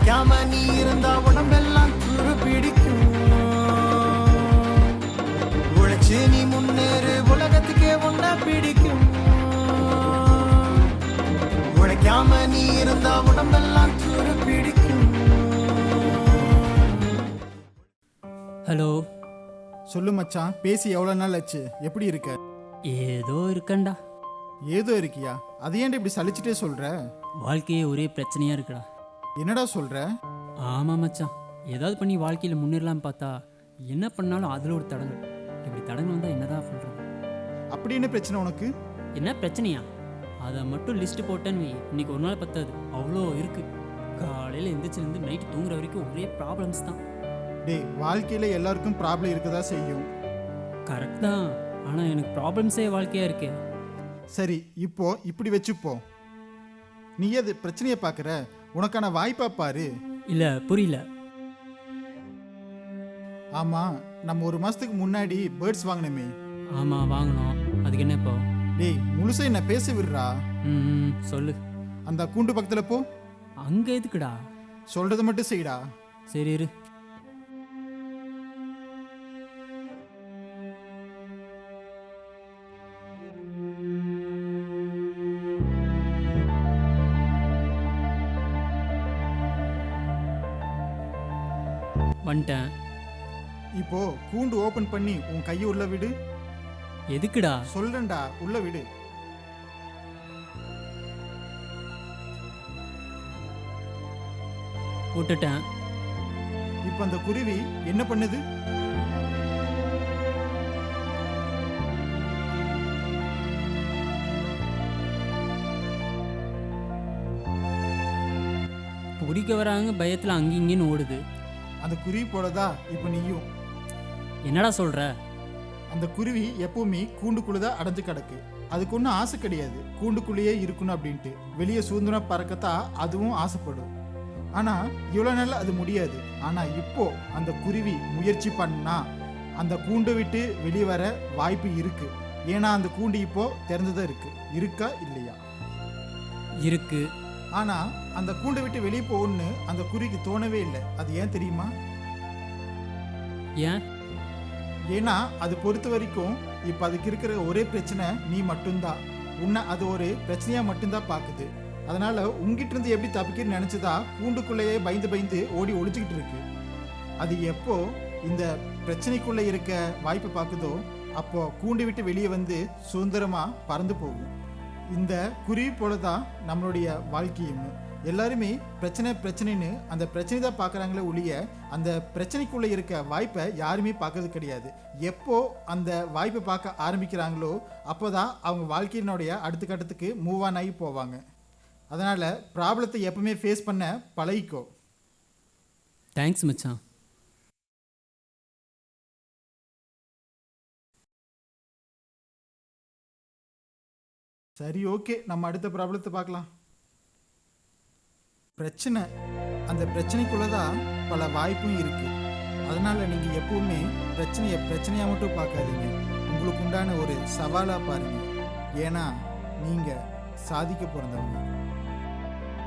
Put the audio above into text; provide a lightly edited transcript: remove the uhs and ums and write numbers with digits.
உழைக்காம நீ இருந்தா உடம்பெல்லாம் துரு பிடிக்கும். உழைச்சு நீ முன்னேறு, உலகத்துக்கே ஒன்ன பிடிக்கும். உழைக்காம நீ இருந்தா உடம்பெல்லாம் துரு பிடிக்கும். ஹலோ. சொல்லு மச்சான், பேசி எவ்வளோ நாள் ஆச்சு? எப்படி இருக்க? ஏதோ இருக்கண்டா. ஏதோ இருக்கியா? அது ஏன்டா இப்படி சலிச்சுட்டே சொல்ற? வாழ்க்கையே ஒரே பிரச்சனையாக இருக்குடா. என்னடா சொல்ற? ஆமாம் மச்சான், ஏதாவது பண்ணி வாழ்க்கையில் முன்னேறலாம் பார்த்தா என்ன பண்ணாலும் அதில் ஒரு தடங்கள். இப்படி தடங்கள் வந்தால் என்னதான் பண்ணுறது? அப்படி என்ன பிரச்சனை உனக்கு? என்ன பிரச்சனையா? அதை மட்டும் லிஸ்ட்டு போட்டேன்னு வை, இன்னைக்கு ஒரு நாள் பத்தாது, அவ்வளோ இருக்குது. காலையில் எந்திரிச்சிலேருந்து நைட்டு தூங்குற வரைக்கும் ஒரே ப்ராப்ளம்ஸ் தான். டேய், வாழ்க்கையில் எல்லாருக்கும் ப்ராப்ளம் இருக்கதா செய்யும். கரெக்ட் தான், ஆனால் எனக்கு ப்ராப்ளம்ஸே வாழ்க்கையாக இருக்கே. சரி, இப்போ இப்படி வச்சுப்போ. நீ அது பிரச்சனையை பார்க்குற, உனக்கான வாய்ப்பா பாரு. இல்லை, புரியல. ஆமாம், நம்ம ஒரு மாதத்துக்கு முன்னாடி பேர்ட்ஸ் வாங்கினோமே. ஆமாம், வாங்கினோம். அதுக்கு என்ன இப்போ? டேய், முழுசா என்ன பேச விடுறா. சொல்லு. அந்த கூண்டு பக்கத்தில் போ. அங்கே எதுக்குடா? சொல்கிறத மட்டும் செய்டா. சரி இரு. வந்துட்டேன். இப்போ கூண்டு ஓபன் பண்ணி உன் கையை உள்ள விடு. எதுக்குடா? சொல்றேன்டா, உள்ள விடு. விட்டுட்டேன். இப்போ அந்த குருவி என்ன பண்ணுது? பிடிக்க வராங்க பயத்தில் அங்கே இங்கேன்னு ஓடுது. அந்த குருவி போலதா இப்போ நீயும். என்னடா சொல்ற? அந்த குருவி எப்பவுமே கூண்டுக்குள்ளதான் அடைஞ்சு கிடக்கு. அதுக்கு ஒன்றும் ஆசை கிடையாது கூண்டுக்குள்ளேயே இருக்கணும் அப்படின்ட்டு. வெளியே சுதந்திரம் பறக்கத்தான் அதுவும் ஆசைப்படும். ஆனால் இவ்வளோ நாள் அது முடியாது. ஆனால் இப்போ அந்த குருவி முயற்சி பண்ணா அந்த கூண்டை விட்டு வெளியே வர வாய்ப்பு இருக்கு. ஏன்னா அந்த கூண்டு இப்போ திறந்துதான் இருக்கு. இருக்கா இல்லையா? இருக்கு. ஆனால் அந்த கூண்டை விட்டு வெளியே போகணும்னு அந்த குருவிக்கு தோணவே இல்லை. அது ஏன் தெரியுமா? ஏன்? ஏன்னா அது பொறுத்த வரைக்கும் இப்போ அதுக்கு இருக்கிற ஒரே பிரச்சனை நீ மட்டும்தான். உன்னை அது ஒரு பிரச்சனையாக மட்டும்தான் பார்க்குது. அதனால உங்ககிட்ட இருந்து எப்படி தப்பிக்கிறன்னு நினச்சதா கூண்டுக்குள்ளேயே பயந்து பயந்து ஓடி ஒழிச்சுக்கிட்டு இருக்கு. அது எப்போ இந்த பிரச்சனைக்குள்ளே இருக்க வாய்ப்பை பார்க்குதோ அப்போ கூண்டு விட்டு வெளியே வந்து சுதந்திரமாக பறந்து போகும். இந்த குருவி போல தான் நம்மளுடைய வாழ்க்கையும். எல்லாருமே பிரச்சனை பிரச்சனைன்னு அந்த பிரச்சனை தான் பார்க்குறாங்களே ஒழிய அந்த பிரச்சனைக்குள்ளே இருக்க வாய்ப்பை யாருமே பார்க்கறது கிடையாது. எப்போ அந்த வாய்ப்பை பார்க்க ஆரம்பிக்கிறாங்களோ அப்போ தான் அவங்க வாழ்க்கையினுடைய அடுத்த கட்டத்துக்கு மூவ் ஆன் ஆகி போவாங்க. அதனால் ப்ராப்ளத்தை எப்பவுமே ஃபேஸ் பண்ண பழகிக்கோ. தேங்க்ஸ் மச்சான். சரி, ஓகே, நம்ம அடுத்த ப்ராப்ளத்தை பார்க்கலாம். பிரச்சனை, அந்த பிரச்சனைக்குள்ளே தான் பல வாய்ப்பும் இருக்குது. அதனால் நீங்கள் எப்பவுமே பிரச்சனையை பிரச்சனையாக மட்டும் பார்க்காதீங்க, உங்களுக்கு உண்டான ஒரு சவாலாக பாருங்கள். ஏன்னா நீங்கள் சாதிக்க பிறந்தவங்க.